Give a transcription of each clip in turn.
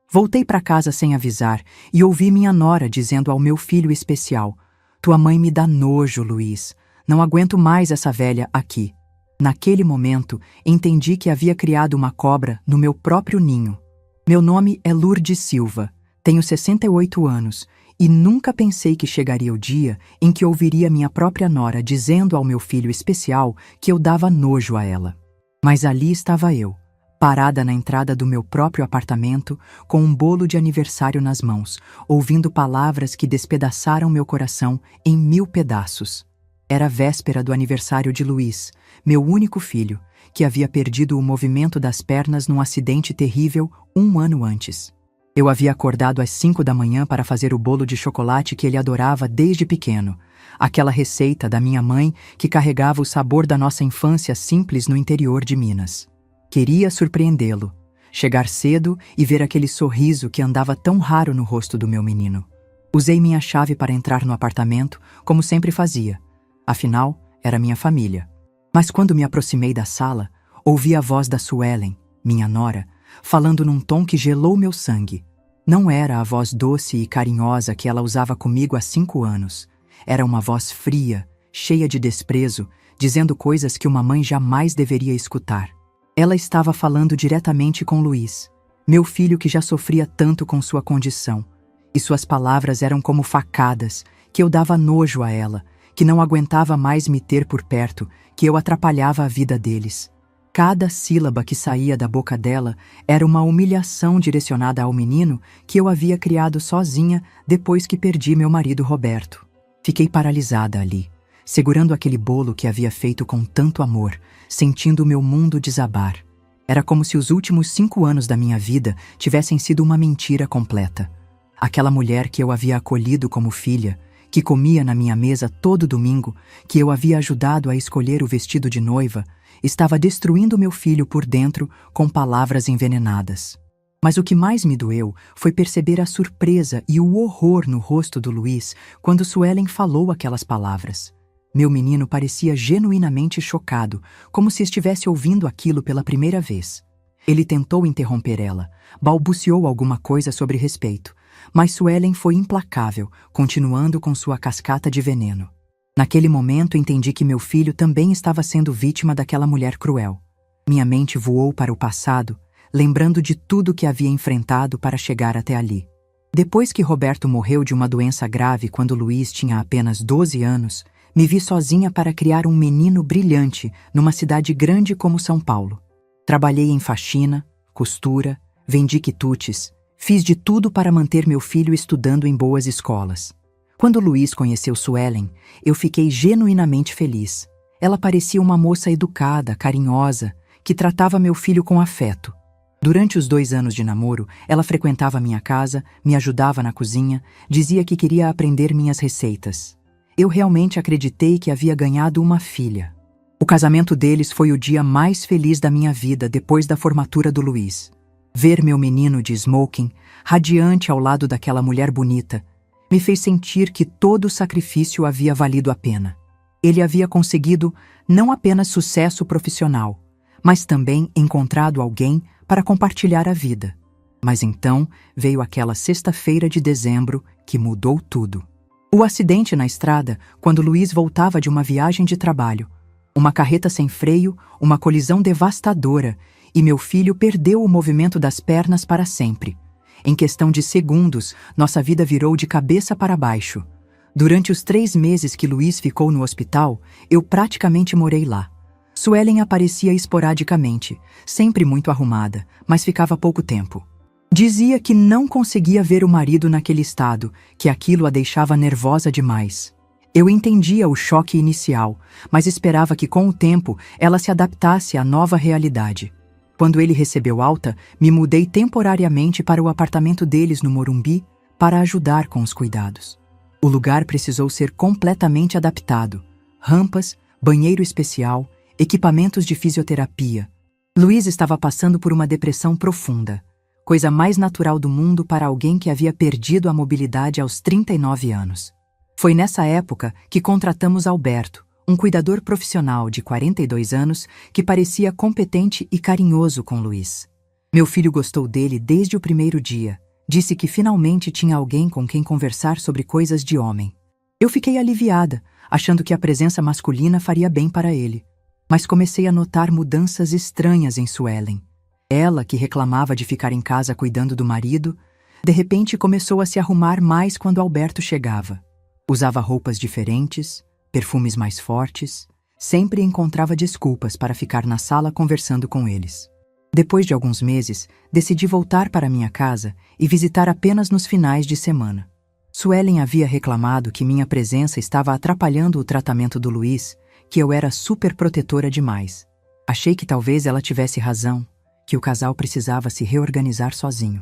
Voltei para casa sem avisar e ouvi minha nora dizendo ao meu filho especial: "Tua mãe me dá nojo, Luiz. Não aguento mais essa velha aqui." Naquele momento, entendi que havia criado uma cobra no meu próprio ninho. Meu nome é Lourdes Silva, tenho 68 anos e nunca pensei que chegaria o dia em que ouviria minha própria nora dizendo ao meu filho especial que eu dava nojo a ela. Mas ali estava eu, parada na entrada do meu próprio apartamento, com um bolo de aniversário nas mãos, ouvindo palavras que despedaçaram meu coração em 1000 pedaços. Era a véspera do aniversário de Luiz, meu único filho, que havia perdido o movimento das pernas num acidente terrível 1 ano antes. Eu havia acordado às 5 da manhã para fazer o bolo de chocolate que ele adorava desde pequeno, aquela receita da minha mãe que carregava o sabor da nossa infância simples no interior de Minas. Queria surpreendê-lo, chegar cedo e ver aquele sorriso que andava tão raro no rosto do meu menino. Usei minha chave para entrar no apartamento, como sempre fazia. Afinal, era minha família. Mas quando me aproximei da sala, ouvi a voz da Suelen, minha nora, falando num tom que gelou meu sangue. Não era a voz doce e carinhosa que ela usava comigo há 5 anos. Era uma voz fria, cheia de desprezo, dizendo coisas que uma mãe jamais deveria escutar. Ela estava falando diretamente com Luiz, meu filho que já sofria tanto com sua condição. E suas palavras eram como facadas, que eu dava nojo a ela, que não aguentava mais me ter por perto, que eu atrapalhava a vida deles. Cada sílaba que saía da boca dela era uma humilhação direcionada ao menino que eu havia criado sozinha depois que perdi meu marido Roberto. Fiquei paralisada ali, segurando aquele bolo que havia feito com tanto amor, sentindo o meu mundo desabar. Era como se os últimos 5 anos da minha vida tivessem sido uma mentira completa. Aquela mulher que eu havia acolhido como filha, que comia na minha mesa todo domingo, que eu havia ajudado a escolher o vestido de noiva, estava destruindo meu filho por dentro com palavras envenenadas. Mas o que mais me doeu foi perceber a surpresa e o horror no rosto do Luiz quando Suelen falou aquelas palavras. Meu menino parecia genuinamente chocado, como se estivesse ouvindo aquilo pela primeira vez. Ele tentou interromper ela, balbuciou alguma coisa sobre respeito, mas Suelen foi implacável, continuando com sua cascata de veneno. Naquele momento entendi que meu filho também estava sendo vítima daquela mulher cruel. Minha mente voou para o passado, lembrando de tudo que havia enfrentado para chegar até ali. Depois que Roberto morreu de uma doença grave quando Luiz tinha apenas 12 anos, me vi sozinha para criar um menino brilhante numa cidade grande como São Paulo. Trabalhei em faxina, costura, vendi quitutes, fiz de tudo para manter meu filho estudando em boas escolas. Quando Luiz conheceu Suelen, eu fiquei genuinamente feliz. Ela parecia uma moça educada, carinhosa, que tratava meu filho com afeto. Durante os 2 anos de namoro, ela frequentava minha casa, me ajudava na cozinha, dizia que queria aprender minhas receitas. Eu realmente acreditei que havia ganhado uma filha. O casamento deles foi o dia mais feliz da minha vida depois da formatura do Luiz. Ver meu menino de smoking, radiante ao lado daquela mulher bonita, me fez sentir que todo o sacrifício havia valido a pena. Ele havia conseguido não apenas sucesso profissional, mas também encontrado alguém para compartilhar a vida. Mas então veio aquela sexta-feira de dezembro que mudou tudo. O acidente na estrada, quando Luiz voltava de uma viagem de trabalho. Uma carreta sem freio, uma colisão devastadora, e meu filho perdeu o movimento das pernas para sempre. Em questão de segundos, nossa vida virou de cabeça para baixo. Durante os 3 meses que Luiz ficou no hospital, eu praticamente morei lá. Suelen aparecia esporadicamente, sempre muito arrumada, mas ficava pouco tempo. Dizia que não conseguia ver o marido naquele estado, que aquilo a deixava nervosa demais. Eu entendia o choque inicial, mas esperava que com o tempo ela se adaptasse à nova realidade. Quando ele recebeu alta, me mudei temporariamente para o apartamento deles no Morumbi para ajudar com os cuidados. O lugar precisou ser completamente adaptado. Rampas, banheiro especial, equipamentos de fisioterapia. Luiz estava passando por uma depressão profunda, coisa mais natural do mundo para alguém que havia perdido a mobilidade aos 39 anos. Foi nessa época que contratamos Alberto, um cuidador profissional de 42 anos que parecia competente e carinhoso com Luiz. Meu filho gostou dele desde o primeiro dia. Disse que finalmente tinha alguém com quem conversar sobre coisas de homem. Eu fiquei aliviada, achando que a presença masculina faria bem para ele. Mas comecei a notar mudanças estranhas em Suelen. Ela, que reclamava de ficar em casa cuidando do marido, de repente começou a se arrumar mais quando Alberto chegava. Usava roupas diferentes, perfumes mais fortes, sempre encontrava desculpas para ficar na sala conversando com eles. Depois de alguns meses, decidi voltar para minha casa e visitar apenas nos finais de semana. Suelen havia reclamado que minha presença estava atrapalhando o tratamento do Luiz, que eu era super protetora demais. Achei que talvez ela tivesse razão, que o casal precisava se reorganizar sozinho.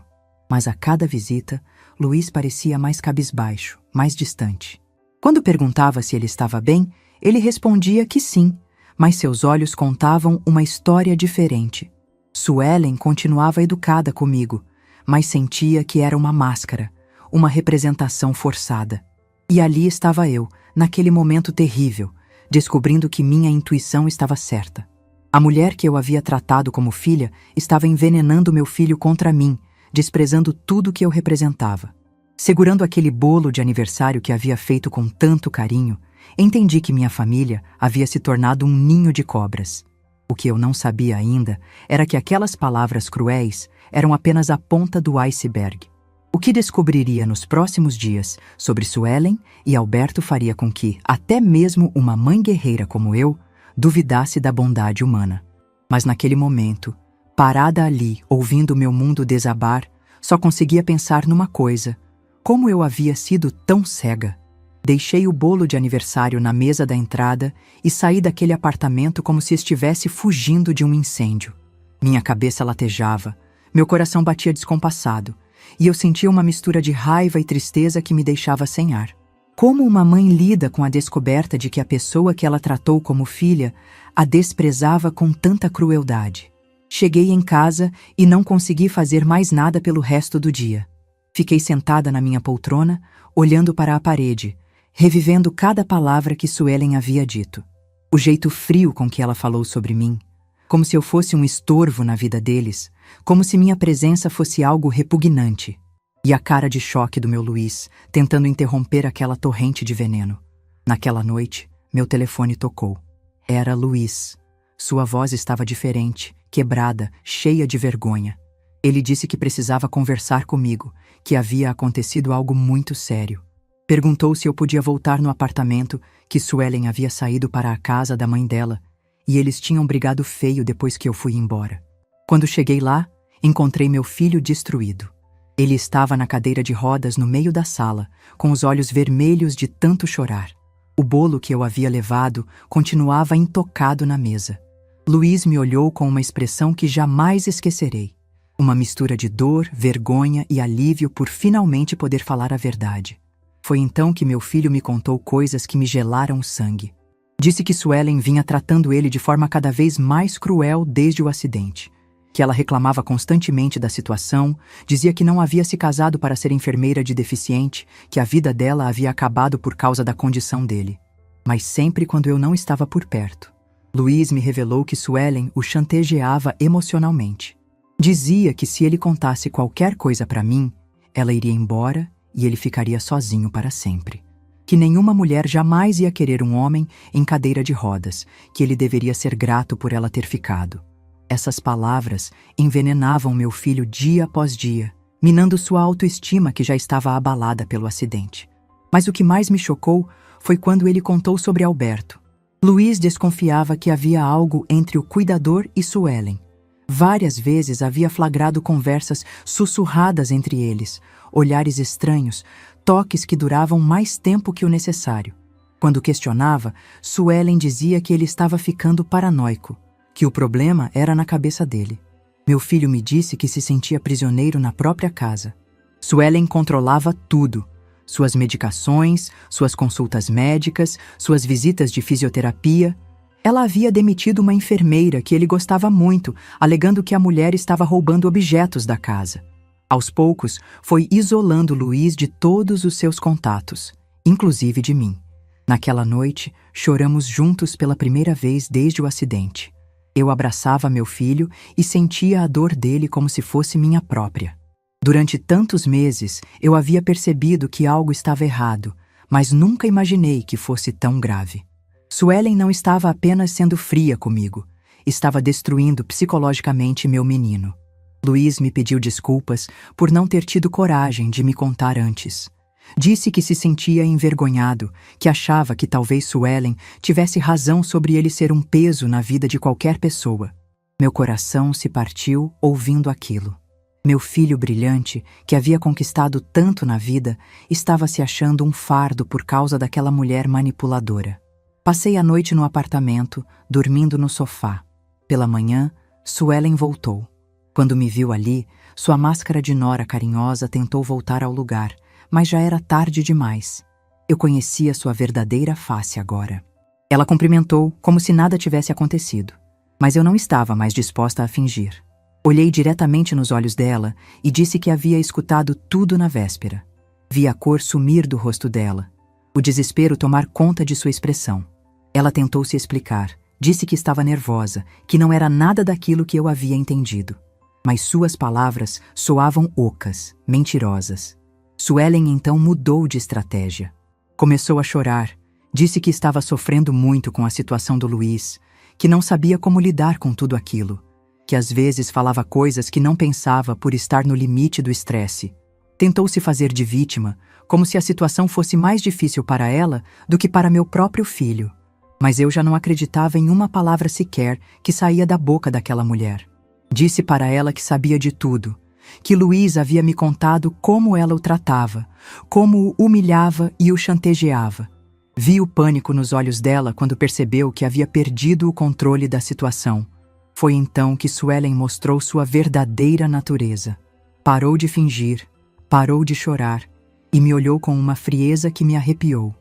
Mas a cada visita, Luiz parecia mais cabisbaixo, mais distante. Quando perguntava se ele estava bem, ele respondia que sim, mas seus olhos contavam uma história diferente. Suelen continuava educada comigo, mas sentia que era uma máscara, uma representação forçada. E ali estava eu, naquele momento terrível, descobrindo que minha intuição estava certa. A mulher que eu havia tratado como filha estava envenenando meu filho contra mim, desprezando tudo que eu representava. Segurando aquele bolo de aniversário que havia feito com tanto carinho, entendi que minha família havia se tornado um ninho de cobras. O que eu não sabia ainda era que aquelas palavras cruéis eram apenas a ponta do iceberg. O que descobriria nos próximos dias sobre Suelen e Alberto faria com que, até mesmo uma mãe guerreira como eu, duvidasse da bondade humana. Mas naquele momento, parada ali, ouvindo meu mundo desabar, só conseguia pensar numa coisa: como eu havia sido tão cega. Deixei o bolo de aniversário na mesa da entrada e saí daquele apartamento como se estivesse fugindo de um incêndio. Minha cabeça latejava, meu coração batia descompassado, e eu sentia uma mistura de raiva e tristeza que me deixava sem ar. Como uma mãe lida com a descoberta de que a pessoa que ela tratou como filha a desprezava com tanta crueldade? Cheguei em casa e não consegui fazer mais nada pelo resto do dia. Fiquei sentada na minha poltrona, olhando para a parede, revivendo cada palavra que Suelen havia dito. O jeito frio com que ela falou sobre mim, como se eu fosse um estorvo na vida deles, como se minha presença fosse algo repugnante. E a cara de choque do meu Luiz, tentando interromper aquela torrente de veneno. Naquela noite, meu telefone tocou. Era Luiz. Sua voz estava diferente, quebrada, cheia de vergonha. Ele disse que precisava conversar comigo, que havia acontecido algo muito sério. Perguntou se eu podia voltar no apartamento, que Suelen havia saído para a casa da mãe dela, e eles tinham brigado feio depois que eu fui embora. Quando cheguei lá, encontrei meu filho destruído. Ele estava na cadeira de rodas no meio da sala, com os olhos vermelhos de tanto chorar. O bolo que eu havia levado continuava intocado na mesa. Luiz me olhou com uma expressão que jamais esquecerei. Uma mistura de dor, vergonha e alívio por finalmente poder falar a verdade. Foi então que meu filho me contou coisas que me gelaram o sangue. Disse que Suelen vinha tratando ele de forma cada vez mais cruel desde o acidente. Que ela reclamava constantemente da situação, dizia que não havia se casado para ser enfermeira de deficiente, que a vida dela havia acabado por causa da condição dele. Mas sempre quando eu não estava por perto. Luiz me revelou que Suelen o chantageava emocionalmente. Dizia que se ele contasse qualquer coisa para mim, ela iria embora e ele ficaria sozinho para sempre. Que nenhuma mulher jamais ia querer um homem em cadeira de rodas, que ele deveria ser grato por ela ter ficado. Essas palavras envenenavam meu filho dia após dia, minando sua autoestima que já estava abalada pelo acidente. Mas o que mais me chocou foi quando ele contou sobre Alberto. Luiz desconfiava que havia algo entre o cuidador e Suelen. Várias vezes havia flagrado conversas sussurradas entre eles, olhares estranhos, toques que duravam mais tempo que o necessário. Quando questionava, Suelen dizia que ele estava ficando paranoico, que o problema era na cabeça dele. Meu filho me disse que se sentia prisioneiro na própria casa. Suelen controlava tudo: suas medicações, suas consultas médicas, suas visitas de fisioterapia. Ela havia demitido uma enfermeira que ele gostava muito, alegando que a mulher estava roubando objetos da casa. Aos poucos, foi isolando Luiz de todos os seus contatos, inclusive de mim. Naquela noite, choramos juntos pela primeira vez desde o acidente. Eu abraçava meu filho e sentia a dor dele como se fosse minha própria. Durante tantos meses, eu havia percebido que algo estava errado, mas nunca imaginei que fosse tão grave. Suelen não estava apenas sendo fria comigo, estava destruindo psicologicamente meu menino. Luiz me pediu desculpas por não ter tido coragem de me contar antes. Disse que se sentia envergonhado, que achava que talvez Suelen tivesse razão sobre ele ser um peso na vida de qualquer pessoa. Meu coração se partiu ouvindo aquilo. Meu filho brilhante, que havia conquistado tanto na vida, estava se achando um fardo por causa daquela mulher manipuladora. Passei a noite no apartamento, dormindo no sofá. Pela manhã, Suelen voltou. Quando me viu ali, sua máscara de nora carinhosa tentou voltar ao lugar, mas já era tarde demais. Eu conhecia sua verdadeira face agora. Ela cumprimentou como se nada tivesse acontecido, mas eu não estava mais disposta a fingir. Olhei diretamente nos olhos dela e disse que havia escutado tudo na véspera. Vi a cor sumir do rosto dela, o desespero tomar conta de sua expressão. Ela tentou se explicar, disse que estava nervosa, que não era nada daquilo que eu havia entendido. Mas suas palavras soavam ocas, mentirosas. Suelen então mudou de estratégia. Começou a chorar, disse que estava sofrendo muito com a situação do Luiz, que não sabia como lidar com tudo aquilo, que às vezes falava coisas que não pensava por estar no limite do estresse. Tentou se fazer de vítima, como se a situação fosse mais difícil para ela do que para meu próprio filho. Mas eu já não acreditava em uma palavra sequer que saía da boca daquela mulher. Disse para ela que sabia de tudo, que Luiz havia me contado como ela o tratava, como o humilhava e o chantageava. Vi o pânico nos olhos dela quando percebeu que havia perdido o controle da situação. Foi então que Suelen mostrou sua verdadeira natureza. Parou de fingir, parou de chorar e me olhou com uma frieza que me arrepiou.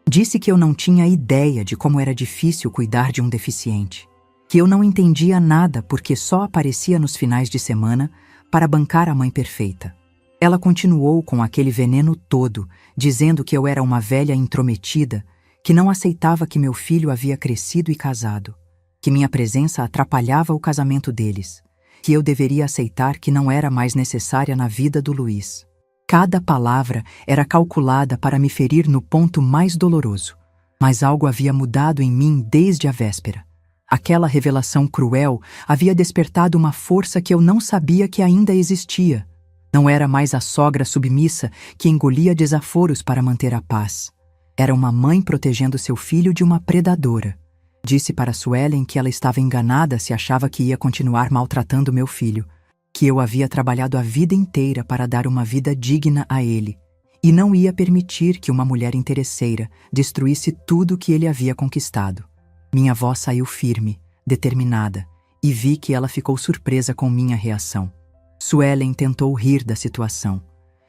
Disse que eu não tinha ideia de como era difícil cuidar de um deficiente, que eu não entendia nada porque só aparecia nos finais de semana para bancar a mãe perfeita. Ela continuou com aquele veneno todo, dizendo que eu era uma velha intrometida, que não aceitava que meu filho havia crescido e casado, que minha presença atrapalhava o casamento deles, que eu deveria aceitar que não era mais necessária na vida do Luiz. Cada palavra era calculada para me ferir no ponto mais doloroso, mas algo havia mudado em mim desde a véspera. Aquela revelação cruel havia despertado uma força que eu não sabia que ainda existia. Não era mais a sogra submissa que engolia desaforos para manter a paz. Era uma mãe protegendo seu filho de uma predadora. Disse para Suelen que ela estava enganada se achava que ia continuar maltratando meu filho, que eu havia trabalhado a vida inteira para dar uma vida digna a ele, e não ia permitir que uma mulher interesseira destruísse tudo que ele havia conquistado. Minha voz saiu firme, determinada, e vi que ela ficou surpresa com minha reação. Suelen tentou rir da situação.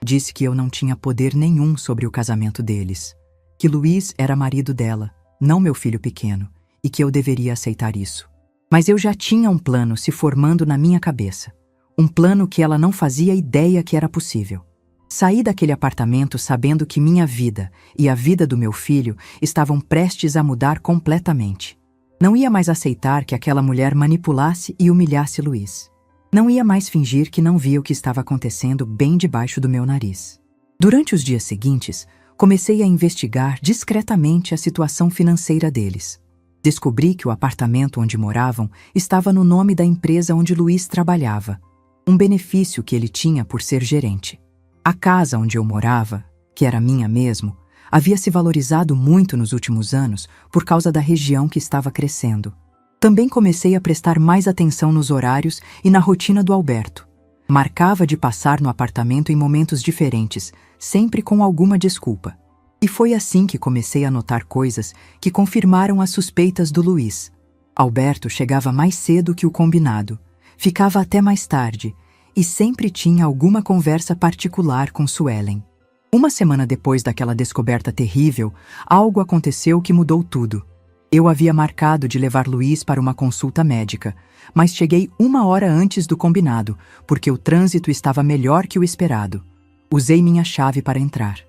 Disse que eu não tinha poder nenhum sobre o casamento deles, que Luiz era marido dela, não meu filho pequeno, e que eu deveria aceitar isso. Mas eu já tinha um plano se formando na minha cabeça. Um plano que ela não fazia ideia que era possível. Saí daquele apartamento sabendo que minha vida e a vida do meu filho estavam prestes a mudar completamente. Não ia mais aceitar que aquela mulher manipulasse e humilhasse Luiz. Não ia mais fingir que não via o que estava acontecendo bem debaixo do meu nariz. Durante os dias seguintes, comecei a investigar discretamente a situação financeira deles. Descobri que o apartamento onde moravam estava no nome da empresa onde Luiz trabalhava, um benefício que ele tinha por ser gerente. A casa onde eu morava, que era minha mesmo, havia se valorizado muito nos últimos anos por causa da região que estava crescendo. Também comecei a prestar mais atenção nos horários e na rotina do Alberto. Marcava de passar no apartamento em momentos diferentes, sempre com alguma desculpa. E foi assim que comecei a notar coisas que confirmaram as suspeitas do Luiz. Alberto chegava mais cedo que o combinado, ficava até mais tarde e sempre tinha alguma conversa particular com Suelen. Uma semana depois daquela descoberta terrível, algo aconteceu que mudou tudo. Eu havia marcado de levar Luiz para uma consulta médica, mas cheguei 1 hora antes do combinado, porque o trânsito estava melhor que o esperado. Usei minha chave para entrar.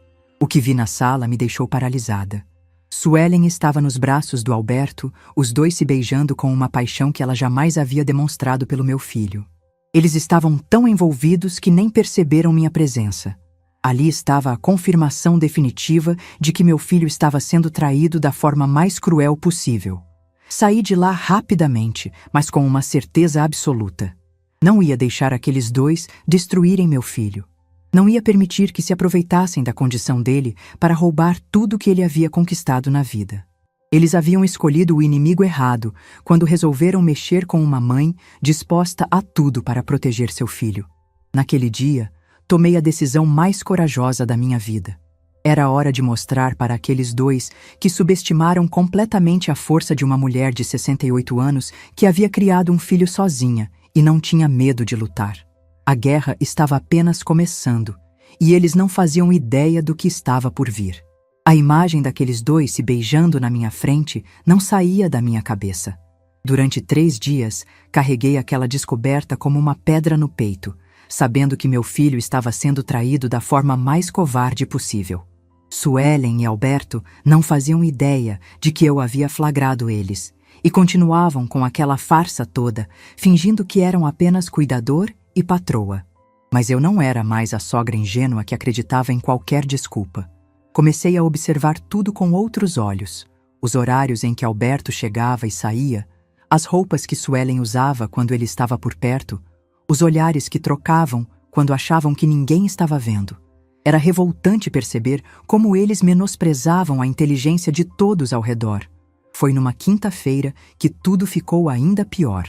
O que vi na sala me deixou paralisada. Suelen estava nos braços do Alberto, os dois se beijando com uma paixão que ela jamais havia demonstrado pelo meu filho. Eles estavam tão envolvidos que nem perceberam minha presença. Ali estava a confirmação definitiva de que meu filho estava sendo traído da forma mais cruel possível. Saí de lá rapidamente, mas com uma certeza absoluta. Não ia deixar aqueles dois destruírem meu filho. Não ia permitir que se aproveitassem da condição dele para roubar tudo que ele havia conquistado na vida. Eles haviam escolhido o inimigo errado quando resolveram mexer com uma mãe disposta a tudo para proteger seu filho. Naquele dia, tomei a decisão mais corajosa da minha vida. Era hora de mostrar para aqueles dois que subestimaram completamente a força de uma mulher de 68 anos que havia criado um filho sozinha e não tinha medo de lutar. A guerra estava apenas começando, e eles não faziam ideia do que estava por vir. A imagem daqueles dois se beijando na minha frente não saía da minha cabeça. Durante 3 dias, carreguei aquela descoberta como uma pedra no peito, sabendo que meu filho estava sendo traído da forma mais covarde possível. Suelen e Alberto não faziam ideia de que eu havia flagrado eles, e continuavam com aquela farsa toda, fingindo que eram apenas cuidador e patroa. Mas eu não era mais a sogra ingênua que acreditava em qualquer desculpa. Comecei a observar tudo com outros olhos. Os horários em que Alberto chegava e saía, as roupas que Suelen usava quando ele estava por perto, os olhares que trocavam quando achavam que ninguém estava vendo. Era revoltante perceber como eles menosprezavam a inteligência de todos ao redor. Foi numa quinta-feira que tudo ficou ainda pior.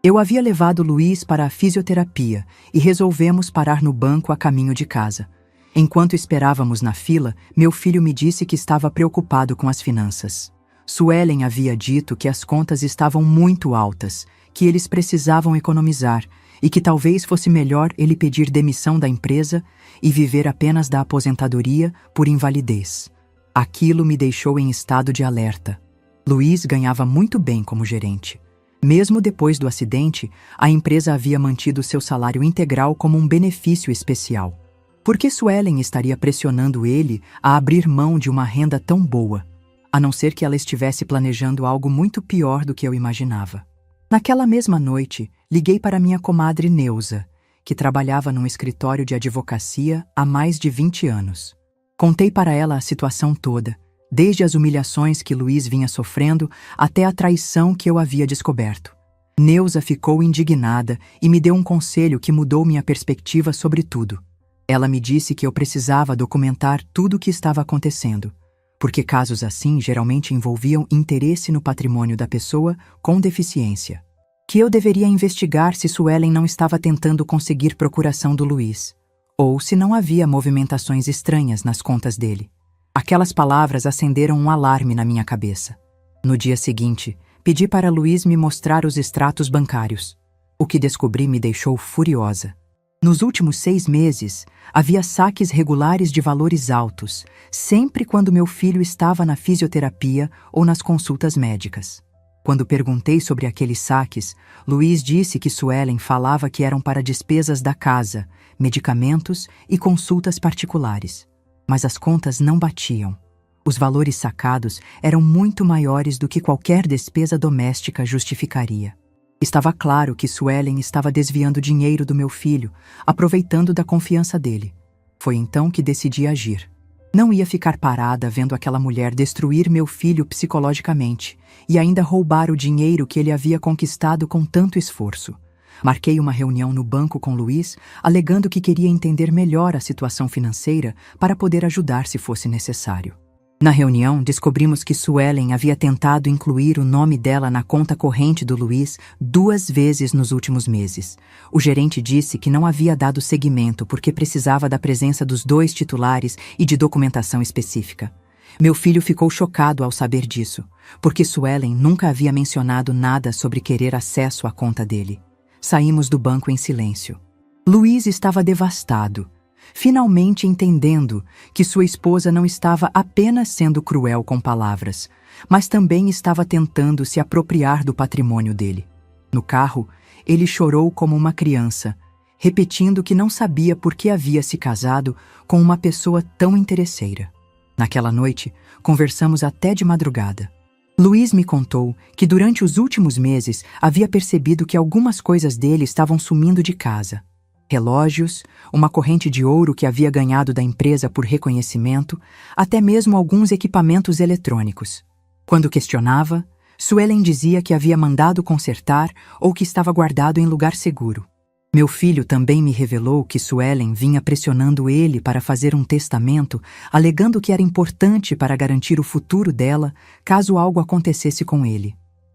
Eu havia levado Luiz para a fisioterapia e resolvemos parar no banco a caminho de casa. Enquanto esperávamos na fila, meu filho me disse que estava preocupado com as finanças. Suelen havia dito que as contas estavam muito altas, que eles precisavam economizar e que talvez fosse melhor ele pedir demissão da empresa e viver apenas da aposentadoria por invalidez. Aquilo me deixou em estado de alerta. Luiz ganhava muito bem como gerente. Mesmo depois do acidente, a empresa havia mantido seu salário integral como um benefício especial. Por que Suelen estaria pressionando ele a abrir mão de uma renda tão boa? A não ser que ela estivesse planejando algo muito pior do que eu imaginava. Naquela mesma noite, liguei para minha comadre Neuza, que trabalhava num escritório de advocacia há mais de 20 anos. Contei para ela a situação toda, desde as humilhações que Luiz vinha sofrendo até a traição que eu havia descoberto. Neuza ficou indignada e me deu um conselho que mudou minha perspectiva sobre tudo. Ela me disse que eu precisava documentar tudo o que estava acontecendo, porque casos assim geralmente envolviam interesse no patrimônio da pessoa com deficiência. Que eu deveria investigar se Suelen não estava tentando conseguir procuração do Luiz, ou se não havia movimentações estranhas nas contas dele. Aquelas palavras acenderam um alarme na minha cabeça. No dia seguinte, pedi para Luiz me mostrar os extratos bancários. O que descobri me deixou furiosa. Nos últimos 6 meses, havia saques regulares de valores altos, sempre quando meu filho estava na fisioterapia ou nas consultas médicas. Quando perguntei sobre aqueles saques, Luiz disse que Suelen falava que eram para despesas da casa, medicamentos e consultas particulares. Mas as contas não batiam. Os valores sacados eram muito maiores do que qualquer despesa doméstica justificaria. Estava claro que Suelen estava desviando dinheiro do meu filho, aproveitando da confiança dele. Foi então que decidi agir. Não ia ficar parada vendo aquela mulher destruir meu filho psicologicamente e ainda roubar o dinheiro que ele havia conquistado com tanto esforço. Marquei uma reunião no banco com Luiz, alegando que queria entender melhor a situação financeira para poder ajudar se fosse necessário. Na reunião, descobrimos que Suelen havia tentado incluir o nome dela na conta corrente do Luiz 2 vezes nos últimos meses. O gerente disse que não havia dado seguimento porque precisava da presença dos 2 titulares e de documentação específica. Meu filho ficou chocado ao saber disso, porque Suelen nunca havia mencionado nada sobre querer acesso à conta dele. Saímos do banco em silêncio. Luiz estava devastado, finalmente entendendo que sua esposa não estava apenas sendo cruel com palavras, mas também estava tentando se apropriar do patrimônio dele. No carro, ele chorou como uma criança, repetindo que não sabia por que havia se casado com uma pessoa tão interesseira. Naquela noite, conversamos até de madrugada. Luiz me contou que durante os últimos meses havia percebido que algumas coisas dele estavam sumindo de casa. Relógios, uma corrente de ouro que havia ganhado da empresa por reconhecimento, até mesmo alguns equipamentos eletrônicos. Quando questionava, Suelen dizia que havia mandado consertar ou que estava guardado em lugar seguro. Meu filho também me revelou que Suelen vinha pressionando ele para fazer um testamento, alegando que era importante para garantir o futuro dela caso algo acontecesse com ele.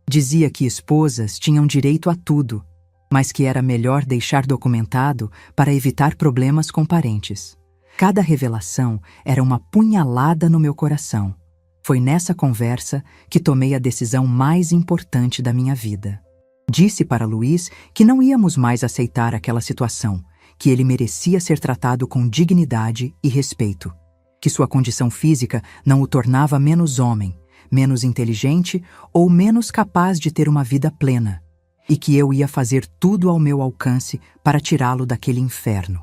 Dizia que esposas tinham direito a tudo, mas que era melhor deixar documentado para evitar problemas com parentes. Cada revelação era uma punhalada no meu coração. Foi nessa conversa que tomei a decisão mais importante da minha vida. Disse para Luiz que não íamos mais aceitar aquela situação, que ele merecia ser tratado com dignidade e respeito, que sua condição física não o tornava menos homem, menos inteligente ou menos capaz de ter uma vida plena, e que eu ia fazer tudo ao meu alcance para tirá-lo daquele inferno.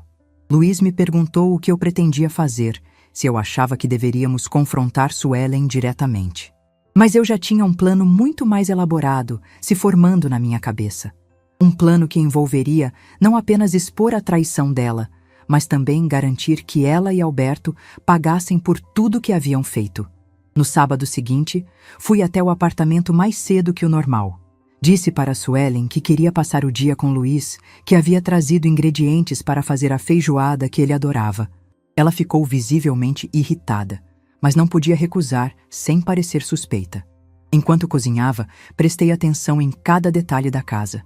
Luiz me perguntou o que eu pretendia fazer, se eu achava que deveríamos confrontar Suelen diretamente. Mas eu já tinha um plano muito mais elaborado se formando na minha cabeça. Um plano que envolveria não apenas expor a traição dela, mas também garantir que ela e Alberto pagassem por tudo que haviam feito. No sábado seguinte, fui até o apartamento mais cedo que o normal. Disse para Suelen que queria passar o dia com Luiz, que havia trazido ingredientes para fazer a feijoada que ele adorava. Ela ficou visivelmente irritada, mas não podia recusar sem parecer suspeita. Enquanto cozinhava, prestei atenção em cada detalhe da casa.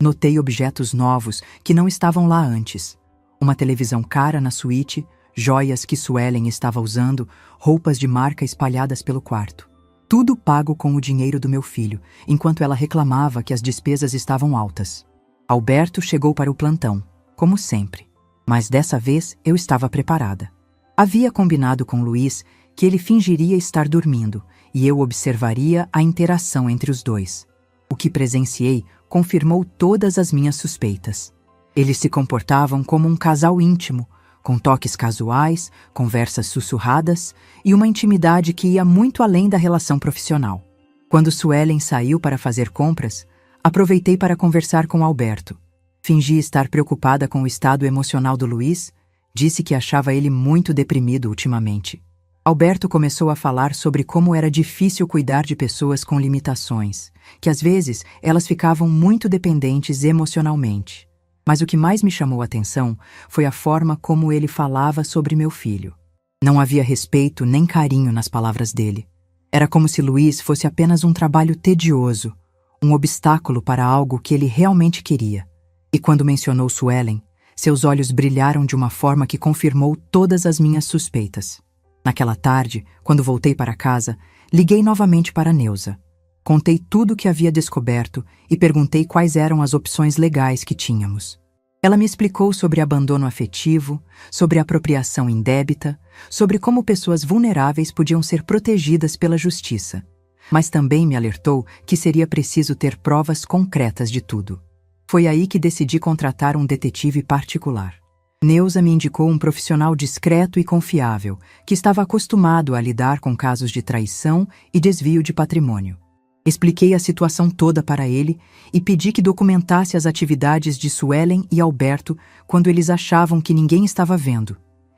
Notei objetos novos que não estavam lá antes. Uma televisão cara na suíte, joias que Suelen estava usando, roupas de marca espalhadas pelo quarto. Tudo pago com o dinheiro do meu filho, enquanto ela reclamava que as despesas estavam altas. Alberto chegou para o plantão, como sempre, mas dessa vez eu estava preparada. Havia combinado com Luiz que ele fingiria estar dormindo e eu observaria a interação entre os dois. O que presenciei confirmou todas as minhas suspeitas. Eles se comportavam como um casal íntimo, com toques casuais, conversas sussurradas e uma intimidade que ia muito além da relação profissional. Quando Suelen saiu para fazer compras, aproveitei para conversar com Alberto. Fingi estar preocupada com o estado emocional do Luiz, disse que achava ele muito deprimido ultimamente. Alberto começou a falar sobre como era difícil cuidar de pessoas com limitações, que às vezes elas ficavam muito dependentes emocionalmente. Mas o que mais me chamou a atenção foi a forma como ele falava sobre meu filho. Não havia respeito nem carinho nas palavras dele. Era como se Luiz fosse apenas um trabalho tedioso, um obstáculo para algo que ele realmente queria. E quando mencionou Suelen, seus olhos brilharam de uma forma que confirmou todas as minhas suspeitas. Naquela tarde, quando voltei para casa, liguei novamente para Neuza. Contei tudo o que havia descoberto e perguntei quais eram as opções legais que tínhamos. Ela me explicou sobre abandono afetivo, sobre apropriação indébita, sobre como pessoas vulneráveis podiam ser protegidas pela justiça. Mas também me alertou que seria preciso ter provas concretas de tudo. Foi aí que decidi contratar um detetive particular. Neuza me indicou um profissional discreto e confiável, que estava acostumado a lidar com casos de traição e desvio de patrimônio. Expliquei a situação toda para ele e pedi que documentasse as atividades de Suelen e Alberto quando eles achavam que ninguém estava vendo.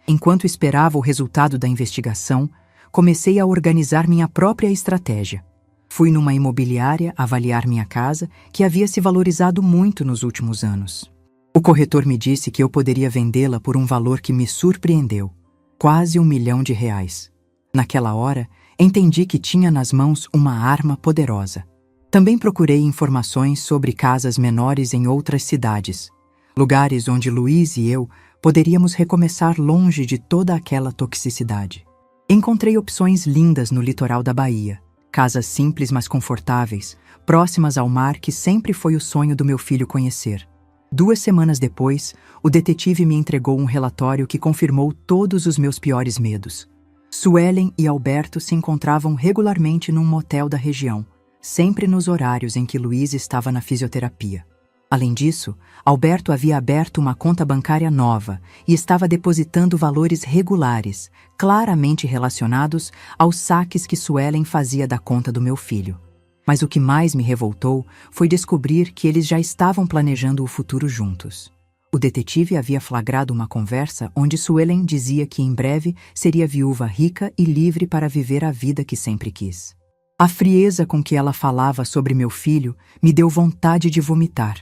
Enquanto esperava o resultado da investigação, comecei a organizar minha própria estratégia. Fui numa imobiliária avaliar minha casa, que havia se valorizado muito nos últimos anos. O corretor me disse que eu poderia vendê-la por um valor que me surpreendeu, quase R$1 milhão. Naquela hora, entendi que tinha nas mãos uma arma poderosa. Também procurei informações sobre casas menores em outras cidades, lugares onde Luiz e eu poderíamos recomeçar longe de toda aquela toxicidade. Encontrei opções lindas no litoral da Bahia, casas simples mas confortáveis, próximas ao mar que sempre foi o sonho do meu filho conhecer. 2 semanas depois, o detetive me entregou um relatório que confirmou todos os meus piores medos. Suelen e Alberto se encontravam regularmente num motel da região, sempre nos horários em que Luiz estava na fisioterapia. Além disso, Alberto havia aberto uma conta bancária nova e estava depositando valores regulares, claramente relacionados aos saques que Suelen fazia da conta do meu filho. Mas o que mais me revoltou foi descobrir que eles já estavam planejando o futuro juntos. O detetive havia flagrado uma conversa onde Suelen dizia que em breve seria viúva rica e livre para viver a vida que sempre quis. A frieza com que ela falava sobre meu filho me deu vontade de vomitar.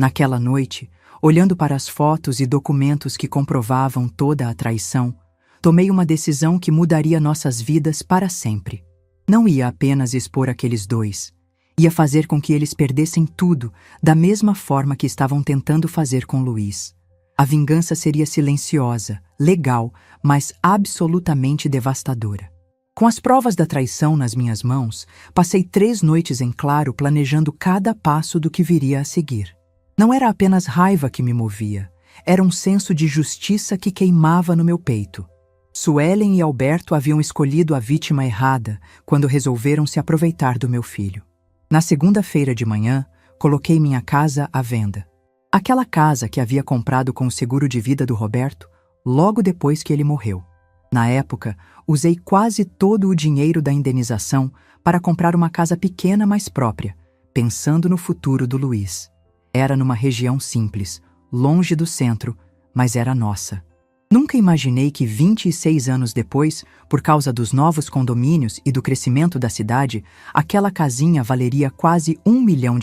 Naquela noite, olhando para as fotos e documentos que comprovavam toda a traição, tomei uma decisão que mudaria nossas vidas para sempre. Não ia apenas expor aqueles dois. Ia fazer com que eles perdessem tudo, da mesma forma que estavam tentando fazer com Luiz. A vingança seria silenciosa, legal, mas absolutamente devastadora. Com as provas da traição nas minhas mãos, passei 3 noites em claro planejando cada passo do que viria a seguir. Não era apenas raiva que me movia, era um senso de justiça que queimava no meu peito. Suelen e Alberto haviam escolhido a vítima errada quando resolveram se aproveitar do meu filho. Na segunda-feira de manhã, coloquei minha casa à venda. Aquela casa que havia comprado com o seguro de vida do Roberto, logo depois que ele morreu. Na época, usei quase todo o dinheiro da indenização para comprar uma casa pequena mais própria, pensando no futuro do Luiz. Era numa região simples, longe do centro, mas era nossa. Nunca imaginei que 26 anos depois, por causa dos novos condomínios e do crescimento da cidade, aquela casinha valeria quase R$1 milhão.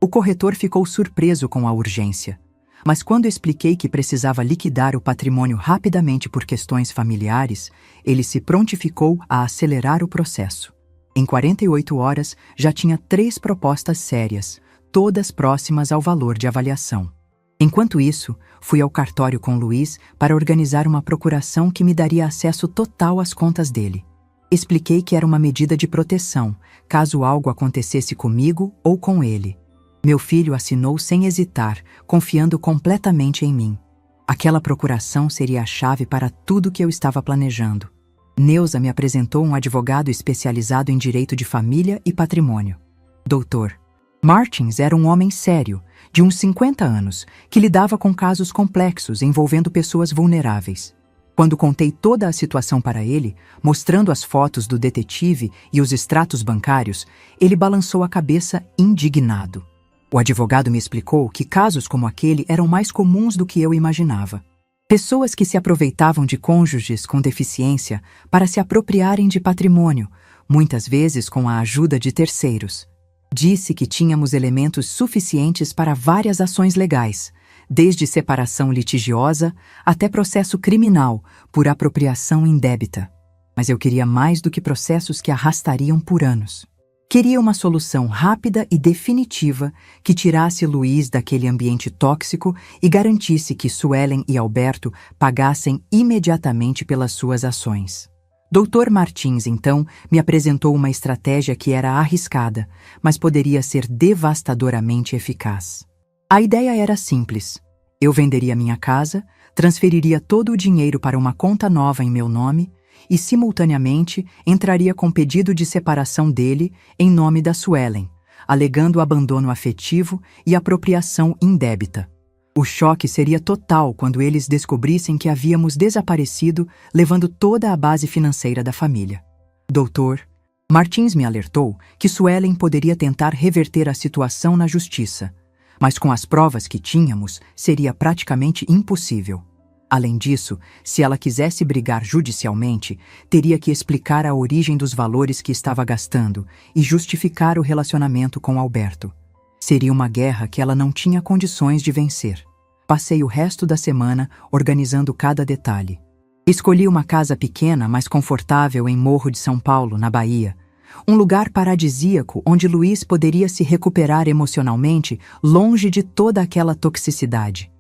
O corretor ficou surpreso com a urgência. Mas quando expliquei que precisava liquidar o patrimônio rapidamente por questões familiares, ele se prontificou a acelerar o processo. Em 48 horas, já tinha 3 propostas sérias, todas próximas ao valor de avaliação. Enquanto isso, fui ao cartório com Luiz para organizar uma procuração que me daria acesso total às contas dele. Expliquei que era uma medida de proteção, caso algo acontecesse comigo ou com ele. Meu filho assinou sem hesitar, confiando completamente em mim. Aquela procuração seria a chave para tudo que eu estava planejando. Neuza me apresentou um advogado especializado em direito de família e patrimônio. Dr. Martins era um homem sério, de uns 50 anos, que lidava com casos complexos envolvendo pessoas vulneráveis. Quando contei toda a situação para ele, mostrando as fotos do detetive e os extratos bancários, ele balançou a cabeça indignado. O advogado me explicou que casos como aquele eram mais comuns do que eu imaginava. Pessoas que se aproveitavam de cônjuges com deficiência para se apropriarem de patrimônio, muitas vezes com a ajuda de terceiros. Disse que tínhamos elementos suficientes para várias ações legais, desde separação litigiosa até processo criminal por apropriação indébita. Mas eu queria mais do que processos que arrastariam por anos. Queria uma solução rápida e definitiva que tirasse Luiz daquele ambiente tóxico e garantisse que Suelen e Alberto pagassem imediatamente pelas suas ações. Dr. Martins, então, me apresentou uma estratégia que era arriscada, mas poderia ser devastadoramente eficaz. A ideia era simples. Eu venderia minha casa, transferiria todo o dinheiro para uma conta nova em meu nome e, simultaneamente, entraria com pedido de separação dele em nome da Suelen, alegando abandono afetivo e apropriação indébita. O choque seria total quando eles descobrissem que havíamos desaparecido, levando toda a base financeira da família. Dr. Martins me alertou que Suelen poderia tentar reverter a situação na justiça, mas com as provas que tínhamos, seria praticamente impossível. Além disso, se ela quisesse brigar judicialmente, teria que explicar a origem dos valores que estava gastando e justificar o relacionamento com Alberto. Seria uma guerra que ela não tinha condições de vencer. Passei o resto da semana organizando cada detalhe. Escolhi uma casa pequena, mas confortável em Morro de São Paulo, na Bahia. Um lugar paradisíaco onde Luiz poderia se recuperar emocionalmente, longe de toda aquela toxicidade.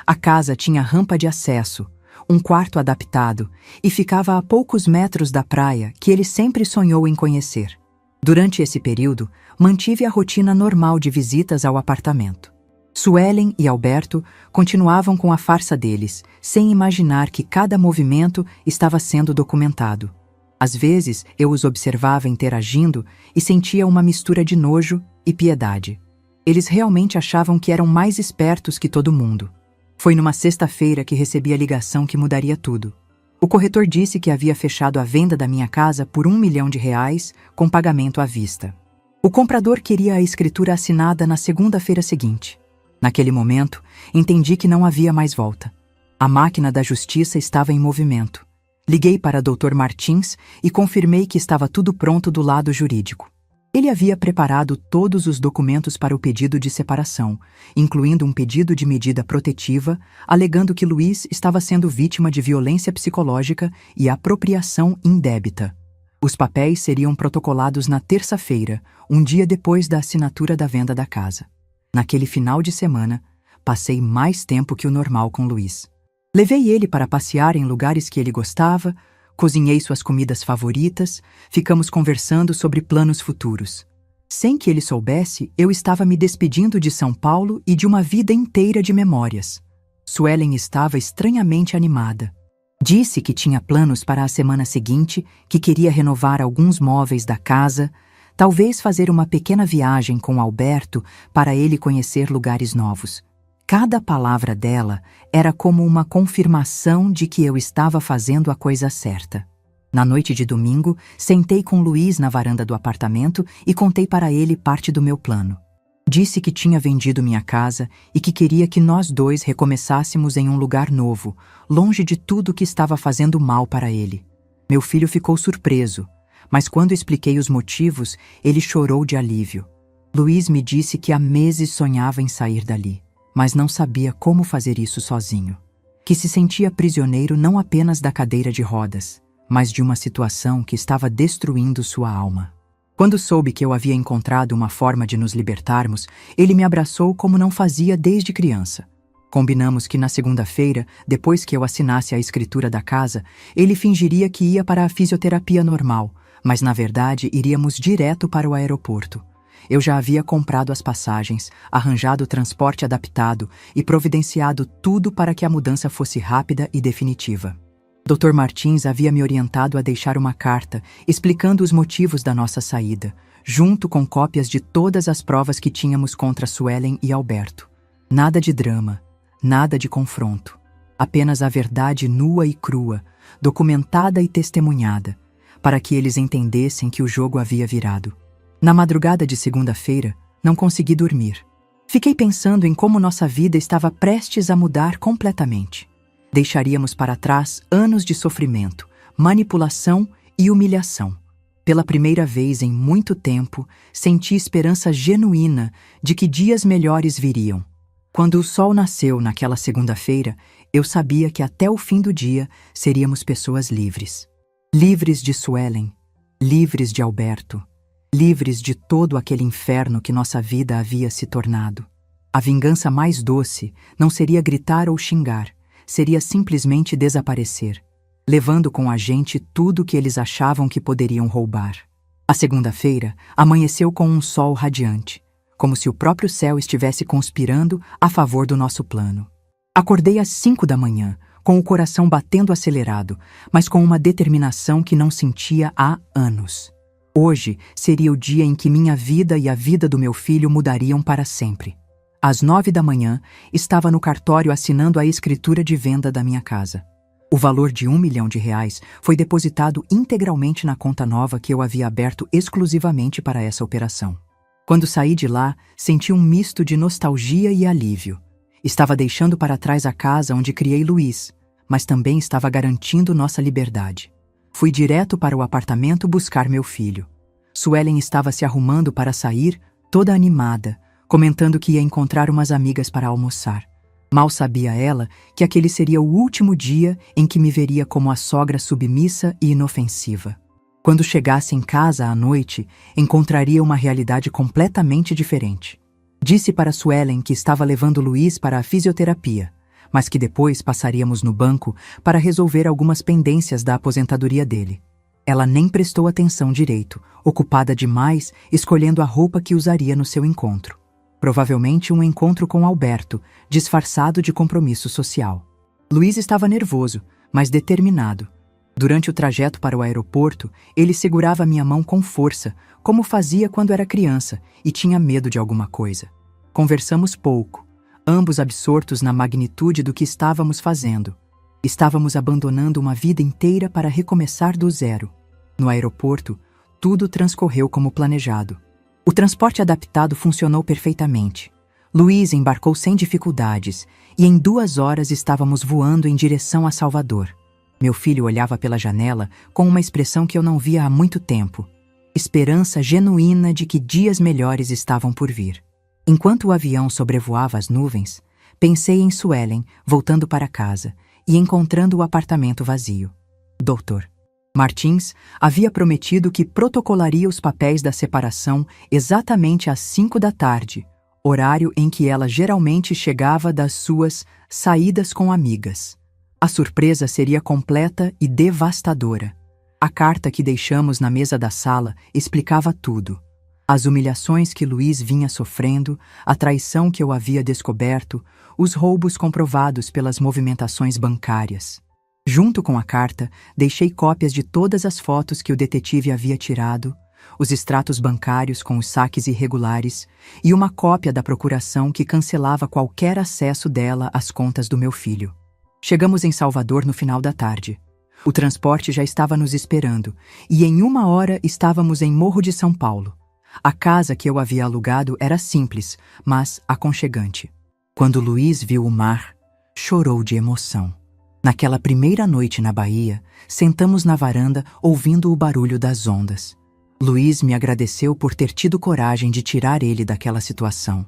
A casa tinha rampa de acesso, um quarto adaptado e ficava a poucos metros da praia que ele sempre sonhou em conhecer. Durante esse período, mantive a rotina normal de visitas ao apartamento. Suelen e Alberto continuavam com a farsa deles, sem imaginar que cada movimento estava sendo documentado. Às vezes, eu os observava interagindo e sentia uma mistura de nojo e piedade. Eles realmente achavam que eram mais espertos que todo mundo. Foi numa sexta-feira que recebi a ligação que mudaria tudo. O corretor disse que havia fechado a venda da minha casa por R$1 milhão com pagamento à vista. O comprador queria a escritura assinada na segunda-feira seguinte. Naquele momento, entendi que não havia mais volta. A máquina da justiça estava em movimento. Liguei para Dr. Martins e confirmei que estava tudo pronto do lado jurídico. Ele havia preparado todos os documentos para o pedido de separação, incluindo um pedido de medida protetiva, alegando que Luiz estava sendo vítima de violência psicológica e apropriação indébita. Os papéis seriam protocolados na terça-feira, um dia depois da assinatura da venda da casa. Naquele final de semana, passei mais tempo que o normal com Luiz. Levei ele para passear em lugares que ele gostava, cozinhei suas comidas favoritas, ficamos conversando sobre planos futuros. Sem que ele soubesse, eu estava me despedindo de São Paulo e de uma vida inteira de memórias. Suelen estava estranhamente animada. Disse que tinha planos para a semana seguinte, que queria renovar alguns móveis da casa, talvez fazer uma pequena viagem com Alberto para ele conhecer lugares novos. Cada palavra dela era como uma confirmação de que eu estava fazendo a coisa certa. Na noite de domingo, sentei com Luiz na varanda do apartamento e contei para ele parte do meu plano. Disse que tinha vendido minha casa e que queria que nós dois recomeçássemos em um lugar novo, longe de tudo que estava fazendo mal para ele. Meu filho ficou surpreso, mas quando expliquei os motivos, ele chorou de alívio. Luiz me disse que há meses sonhava em sair dali, mas não sabia como fazer isso sozinho. Que se sentia prisioneiro não apenas da cadeira de rodas, mas de uma situação que estava destruindo sua alma. Quando soube que eu havia encontrado uma forma de nos libertarmos, ele me abraçou como não fazia desde criança. Combinamos que na segunda-feira, depois que eu assinasse a escritura da casa, ele fingiria que ia para a fisioterapia normal, mas na verdade iríamos direto para o aeroporto. Eu já havia comprado as passagens, arranjado o transporte adaptado e providenciado tudo para que a mudança fosse rápida e definitiva. Dr. Martins havia me orientado a deixar uma carta explicando os motivos da nossa saída, junto com cópias de todas as provas que tínhamos contra Suelen e Alberto. Nada de drama, nada de confronto. Apenas a verdade nua e crua, documentada e testemunhada, para que eles entendessem que o jogo havia virado. Na madrugada de segunda-feira, não consegui dormir. Fiquei pensando em como nossa vida estava prestes a mudar completamente. Deixaríamos para trás anos de sofrimento, manipulação e humilhação. Pela primeira vez em muito tempo, senti esperança genuína de que dias melhores viriam. Quando o sol nasceu naquela segunda-feira, eu sabia que até o fim do dia seríamos pessoas livres. Livres de Suelen, livres de Alberto, livres de todo aquele inferno que nossa vida havia se tornado. A vingança mais doce não seria gritar ou xingar, seria simplesmente desaparecer, levando com a gente tudo que eles achavam que poderiam roubar. A segunda-feira amanheceu com um sol radiante, como se o próprio céu estivesse conspirando a favor do nosso plano. Acordei às 5 da manhã, com o coração batendo acelerado, mas com uma determinação que não sentia há anos. Hoje seria o dia em que minha vida e a vida do meu filho mudariam para sempre. Às 9 da manhã, estava no cartório assinando a escritura de venda da minha casa. O valor de R$1 milhão foi depositado integralmente na conta nova que eu havia aberto exclusivamente para essa operação. Quando saí de lá, senti um misto de nostalgia e alívio. Estava deixando para trás a casa onde criei Luiz, mas também estava garantindo nossa liberdade. Fui direto para o apartamento buscar meu filho. Suelen estava se arrumando para sair, toda animada, comentando que ia encontrar umas amigas para almoçar. Mal sabia ela que aquele seria o último dia em que me veria como a sogra submissa e inofensiva. Quando chegasse em casa à noite, encontraria uma realidade completamente diferente. Disse para Suelen que estava levando Luiz para a fisioterapia, mas que depois passaríamos no banco para resolver algumas pendências da aposentadoria dele. Ela nem prestou atenção direito, ocupada demais escolhendo a roupa que usaria no seu encontro. Provavelmente um encontro com Alberto, disfarçado de compromisso social. Luiz estava nervoso, mas determinado. Durante o trajeto para o aeroporto, ele segurava minha mão com força, como fazia quando era criança, e tinha medo de alguma coisa. Conversamos pouco, ambos absortos na magnitude do que estávamos fazendo. Estávamos abandonando uma vida inteira para recomeçar do zero. No aeroporto, tudo transcorreu como planejado. O transporte adaptado funcionou perfeitamente. Luiz embarcou sem dificuldades e em 2 horas estávamos voando em direção a Salvador. Meu filho olhava pela janela com uma expressão que eu não via há muito tempo. Esperança genuína de que dias melhores estavam por vir. Enquanto o avião sobrevoava as nuvens, pensei em Suelen voltando para casa e encontrando o apartamento vazio. Dr. Martins havia prometido que protocolaria os papéis da separação exatamente às 5 da tarde, horário em que ela geralmente chegava das suas saídas com amigas. A surpresa seria completa e devastadora. A carta que deixamos na mesa da sala explicava tudo. As humilhações que Luiz vinha sofrendo, a traição que eu havia descoberto, os roubos comprovados pelas movimentações bancárias. Junto com a carta, deixei cópias de todas as fotos que o detetive havia tirado, os extratos bancários com os saques irregulares e uma cópia da procuração que cancelava qualquer acesso dela às contas do meu filho. Chegamos em Salvador no final da tarde. O transporte já estava nos esperando e em 1 hora estávamos em Morro de São Paulo. A casa que eu havia alugado era simples, mas aconchegante. Quando Luiz viu o mar, chorou de emoção. Naquela primeira noite na Bahia, sentamos na varanda ouvindo o barulho das ondas. Luiz me agradeceu por ter tido coragem de tirar ele daquela situação.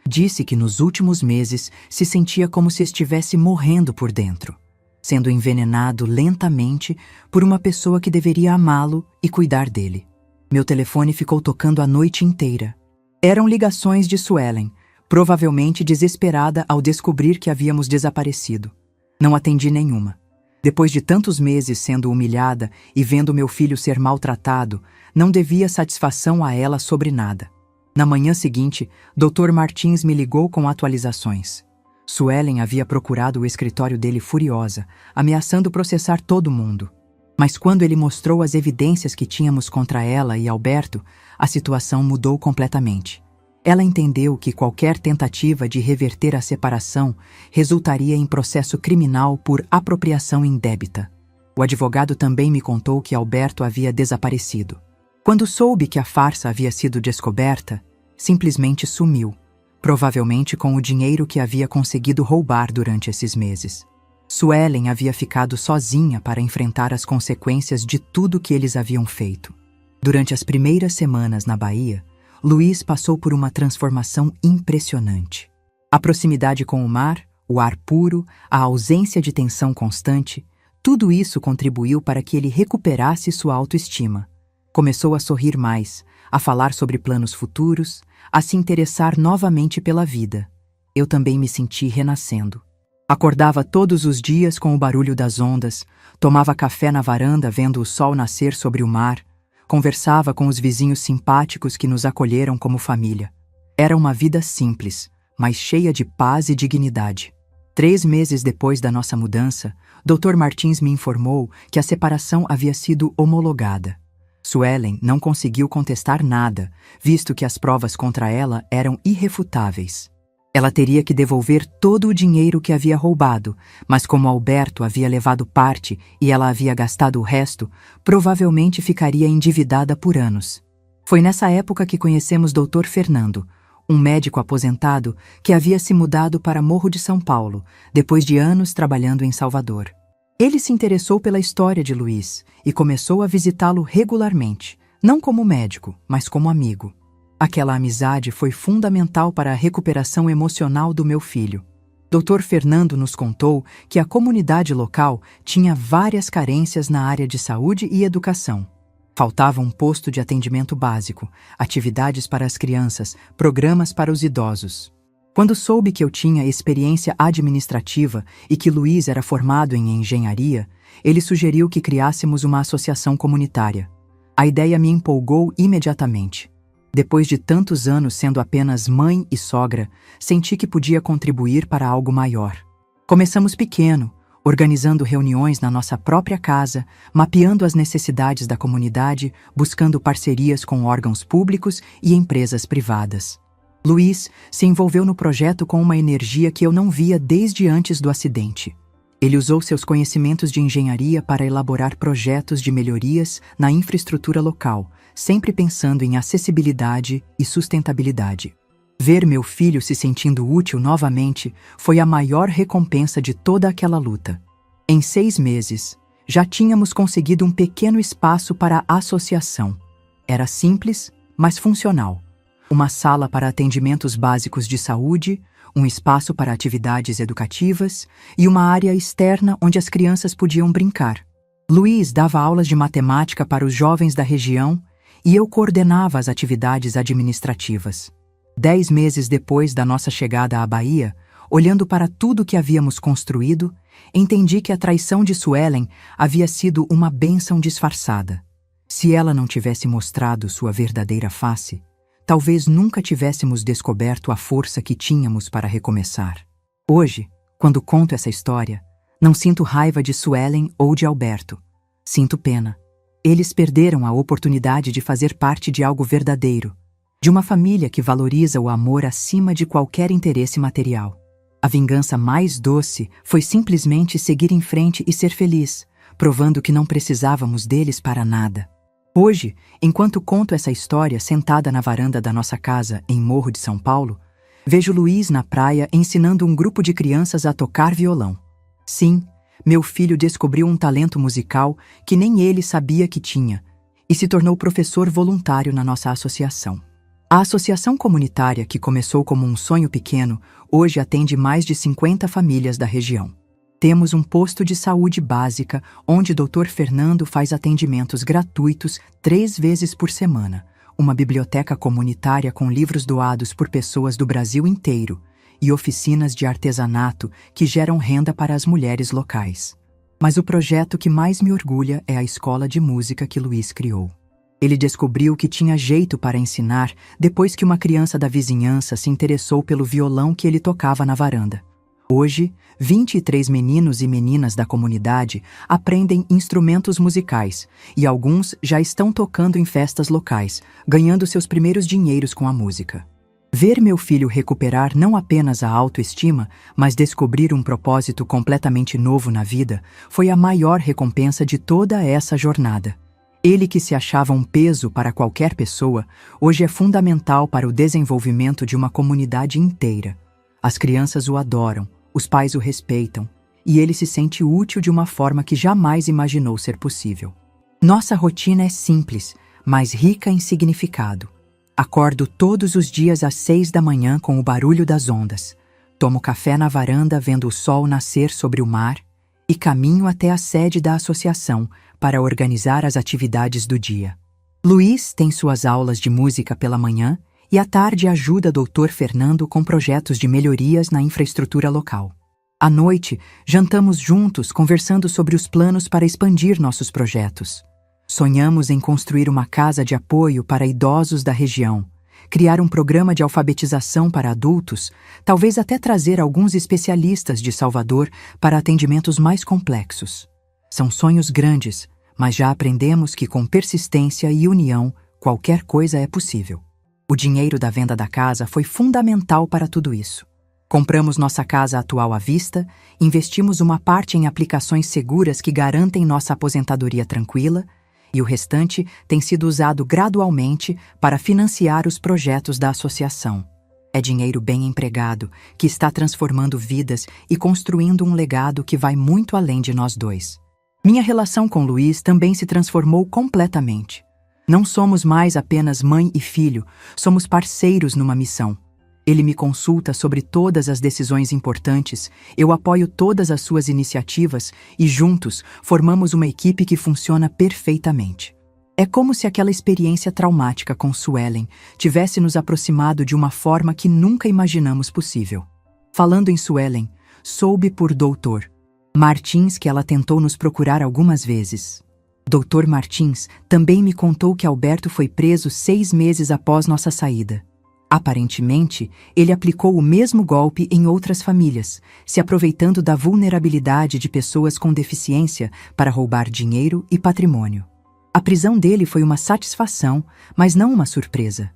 Disse que nos últimos meses se sentia como se estivesse morrendo por dentro, sendo envenenado lentamente por uma pessoa que deveria amá-lo e cuidar dele. Meu telefone ficou tocando a noite inteira. Eram ligações de Suelen, provavelmente desesperada ao descobrir que havíamos desaparecido. Não atendi nenhuma. Depois de tantos meses sendo humilhada e vendo meu filho ser maltratado, não devia satisfação a ela sobre nada. Na manhã seguinte, Dr. Martins me ligou com atualizações. Suelen havia procurado o escritório dele furiosa, ameaçando processar todo mundo. Mas quando ele mostrou as evidências que tínhamos contra ela e Alberto, a situação mudou completamente. Ela entendeu que qualquer tentativa de reverter a separação resultaria em processo criminal por apropriação indébita. O advogado também me contou que Alberto havia desaparecido. Quando soube que a farsa havia sido descoberta, simplesmente sumiu, provavelmente com o dinheiro que havia conseguido roubar durante esses meses. Suelen havia ficado sozinha para enfrentar as consequências de tudo que eles haviam feito. Durante as primeiras semanas na Bahia, Luiz passou por uma transformação impressionante. A proximidade com o mar, o ar puro, a ausência de tensão constante, tudo isso contribuiu para que ele recuperasse sua autoestima. Começou a sorrir mais, a falar sobre planos futuros, a se interessar novamente pela vida. Eu também me senti renascendo. Acordava todos os dias com o barulho das ondas, tomava café na varanda vendo o sol nascer sobre o mar, conversava com os vizinhos simpáticos que nos acolheram como família. Era uma vida simples, mas cheia de paz e dignidade. 3 meses depois da nossa mudança, Dr. Martins me informou que a separação havia sido homologada. Suelen não conseguiu contestar nada, visto que as provas contra ela eram irrefutáveis. Ela teria que devolver todo o dinheiro que havia roubado, mas como Alberto havia levado parte e ela havia gastado o resto, provavelmente ficaria endividada por anos. Foi nessa época que conhecemos Dr. Fernando, um médico aposentado que havia se mudado para Morro de São Paulo, depois de anos trabalhando em Salvador. Ele se interessou pela história de Luiz e começou a visitá-lo regularmente, não como médico, mas como amigo. Aquela amizade foi fundamental para a recuperação emocional do meu filho. Dr. Fernando nos contou que a comunidade local tinha várias carências na área de saúde e educação. Faltava um posto de atendimento básico, atividades para as crianças, programas para os idosos. Quando soube que eu tinha experiência administrativa e que Luiz era formado em engenharia, ele sugeriu que criássemos uma associação comunitária. A ideia me empolgou imediatamente. Depois de tantos anos sendo apenas mãe e sogra, senti que podia contribuir para algo maior. Começamos pequeno, organizando reuniões na nossa própria casa, mapeando as necessidades da comunidade, buscando parcerias com órgãos públicos e empresas privadas. Luiz se envolveu no projeto com uma energia que eu não via desde antes do acidente. Ele usou seus conhecimentos de engenharia para elaborar projetos de melhorias na infraestrutura local, sempre pensando em acessibilidade e sustentabilidade. Ver meu filho se sentindo útil novamente foi a maior recompensa de toda aquela luta. Em 6 meses, já tínhamos conseguido um pequeno espaço para a associação. Era simples, mas funcional. Uma sala para atendimentos básicos de saúde, um espaço para atividades educativas e uma área externa onde as crianças podiam brincar. Luiz dava aulas de matemática para os jovens da região e eu coordenava as atividades administrativas. 10 meses depois da nossa chegada à Bahia, olhando para tudo que havíamos construído, entendi que a traição de Suelen havia sido uma bênção disfarçada. Se ela não tivesse mostrado sua verdadeira face, talvez nunca tivéssemos descoberto a força que tínhamos para recomeçar. Hoje, quando conto essa história, não sinto raiva de Suelen ou de Alberto. Sinto pena. Eles perderam a oportunidade de fazer parte de algo verdadeiro, de uma família que valoriza o amor acima de qualquer interesse material. A vingança mais doce foi simplesmente seguir em frente e ser feliz, provando que não precisávamos deles para nada. Hoje, enquanto conto essa história sentada na varanda da nossa casa em Morro de São Paulo, vejo Luiz na praia ensinando um grupo de crianças a tocar violão. Sim, meu filho descobriu um talento musical que nem ele sabia que tinha e se tornou professor voluntário na nossa associação. A associação comunitária, que começou como um sonho pequeno, hoje atende mais de 50 famílias da região. Temos um posto de saúde básica, onde Dr. Fernando faz atendimentos gratuitos 3 vezes por semana, uma biblioteca comunitária com livros doados por pessoas do Brasil inteiro e oficinas de artesanato que geram renda para as mulheres locais. Mas o projeto que mais me orgulha é a escola de música que Luiz criou. Ele descobriu que tinha jeito para ensinar depois que uma criança da vizinhança se interessou pelo violão que ele tocava na varanda. Hoje, 23 meninos e meninas da comunidade aprendem instrumentos musicais e alguns já estão tocando em festas locais, ganhando seus primeiros dinheiros com a música. Ver meu filho recuperar não apenas a autoestima, mas descobrir um propósito completamente novo na vida foi a maior recompensa de toda essa jornada. Ele, que se achava um peso para qualquer pessoa, hoje é fundamental para o desenvolvimento de uma comunidade inteira. As crianças o adoram, os pais o respeitam, e ele se sente útil de uma forma que jamais imaginou ser possível. Nossa rotina é simples, mas rica em significado. Acordo todos os dias às 6 da manhã com o barulho das ondas. Tomo café na varanda vendo o sol nascer sobre o mar e caminho até a sede da associação para organizar as atividades do dia. Luiz tem suas aulas de música pela manhã e à tarde ajuda Dr. Fernando com projetos de melhorias na infraestrutura local. À noite, jantamos juntos conversando sobre os planos para expandir nossos projetos. Sonhamos em construir uma casa de apoio para idosos da região, criar um programa de alfabetização para adultos, talvez até trazer alguns especialistas de Salvador para atendimentos mais complexos. São sonhos grandes, mas já aprendemos que com persistência e união, qualquer coisa é possível. O dinheiro da venda da casa foi fundamental para tudo isso. Compramos nossa casa atual à vista, investimos uma parte em aplicações seguras que garantem nossa aposentadoria tranquila, e o restante tem sido usado gradualmente para financiar os projetos da associação. É dinheiro bem empregado, que está transformando vidas e construindo um legado que vai muito além de nós dois. Minha relação com Luiz também se transformou completamente. Não somos mais apenas mãe e filho, somos parceiros numa missão. Ele me consulta sobre todas as decisões importantes, eu apoio todas as suas iniciativas e juntos formamos uma equipe que funciona perfeitamente. É como se aquela experiência traumática com Suelen tivesse nos aproximado de uma forma que nunca imaginamos possível. Falando em Suelen, soube por Dr. Martins que ela tentou nos procurar algumas vezes. Dr. Martins também me contou que Alberto foi preso 6 meses após nossa saída. Aparentemente, ele aplicou o mesmo golpe em outras famílias, se aproveitando da vulnerabilidade de pessoas com deficiência para roubar dinheiro e patrimônio. A prisão dele foi uma satisfação, mas não uma surpresa.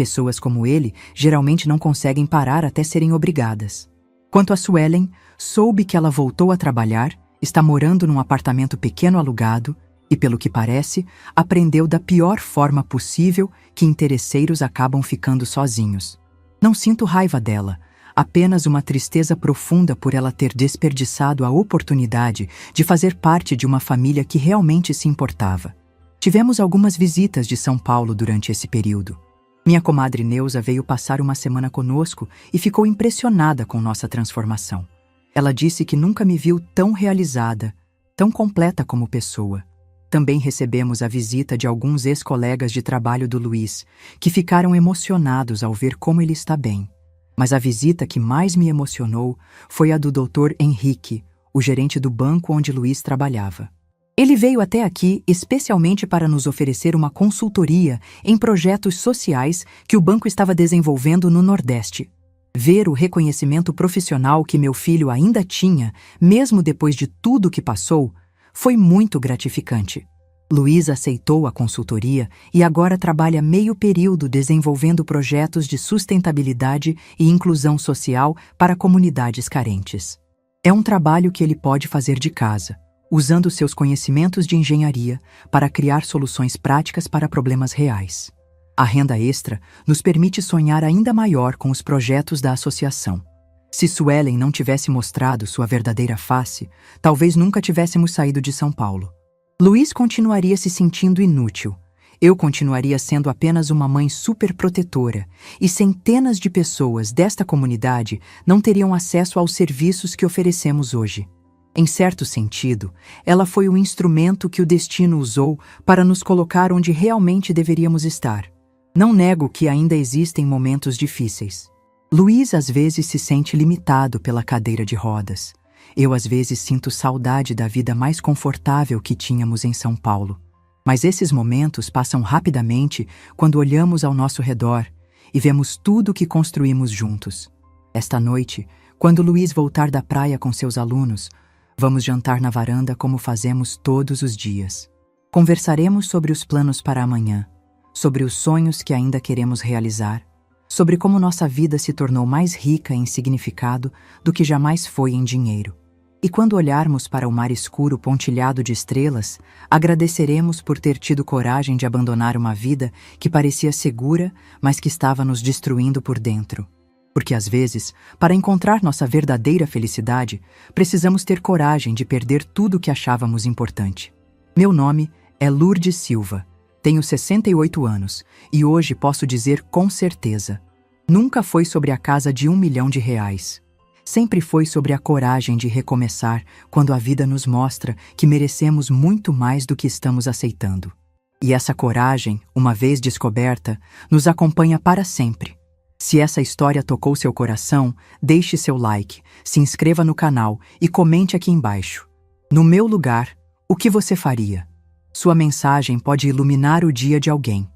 Pessoas como ele geralmente não conseguem parar até serem obrigadas. Quanto a Suelen, soube que ela voltou a trabalhar, está morando num apartamento pequeno alugado e, pelo que parece, aprendeu da pior forma possível que interesseiros acabam ficando sozinhos. Não sinto raiva dela, apenas uma tristeza profunda por ela ter desperdiçado a oportunidade de fazer parte de uma família que realmente se importava. Tivemos algumas visitas de São Paulo durante esse período. Minha comadre Neuza veio passar uma semana conosco e ficou impressionada com nossa transformação. Ela disse que nunca me viu tão realizada, tão completa como pessoa. Também recebemos a visita de alguns ex-colegas de trabalho do Luiz, que ficaram emocionados ao ver como ele está bem. Mas a visita que mais me emocionou foi a do Dr. Henrique, o gerente do banco onde Luiz trabalhava. Ele veio até aqui especialmente para nos oferecer uma consultoria em projetos sociais que o banco estava desenvolvendo no Nordeste. Ver o reconhecimento profissional que meu filho ainda tinha, mesmo depois de tudo que passou, foi muito gratificante. Luiz aceitou a consultoria e agora trabalha meio período desenvolvendo projetos de sustentabilidade e inclusão social para comunidades carentes. É um trabalho que ele pode fazer de casa, usando seus conhecimentos de engenharia para criar soluções práticas para problemas reais. A renda extra nos permite sonhar ainda maior com os projetos da associação. Se Suelen não tivesse mostrado sua verdadeira face, talvez nunca tivéssemos saído de São Paulo. Luiz continuaria se sentindo inútil. Eu continuaria sendo apenas uma mãe superprotetora, e centenas de pessoas desta comunidade não teriam acesso aos serviços que oferecemos hoje. Em certo sentido, ela foi o instrumento que o destino usou para nos colocar onde realmente deveríamos estar. Não nego que ainda existem momentos difíceis. Luiz às vezes se sente limitado pela cadeira de rodas. Eu às vezes sinto saudade da vida mais confortável que tínhamos em São Paulo. Mas esses momentos passam rapidamente quando olhamos ao nosso redor e vemos tudo o que construímos juntos. Esta noite, quando Luiz voltar da praia com seus alunos, vamos jantar na varanda como fazemos todos os dias. Conversaremos sobre os planos para amanhã, sobre os sonhos que ainda queremos realizar, sobre como nossa vida se tornou mais rica em significado do que jamais foi em dinheiro. E quando olharmos para o mar escuro pontilhado de estrelas, agradeceremos por ter tido coragem de abandonar uma vida que parecia segura, mas que estava nos destruindo por dentro. Porque às vezes, para encontrar nossa verdadeira felicidade, precisamos ter coragem de perder tudo o que achávamos importante. Meu nome é Lourdes Silva. Tenho 68 anos e hoje posso dizer com certeza: nunca foi sobre a casa de R$1 milhão. Sempre foi sobre a coragem de recomeçar quando a vida nos mostra que merecemos muito mais do que estamos aceitando. E essa coragem, uma vez descoberta, nos acompanha para sempre. Se essa história tocou seu coração, deixe seu like, se inscreva no canal e comente aqui embaixo. No meu lugar, o que você faria? Sua mensagem pode iluminar o dia de alguém.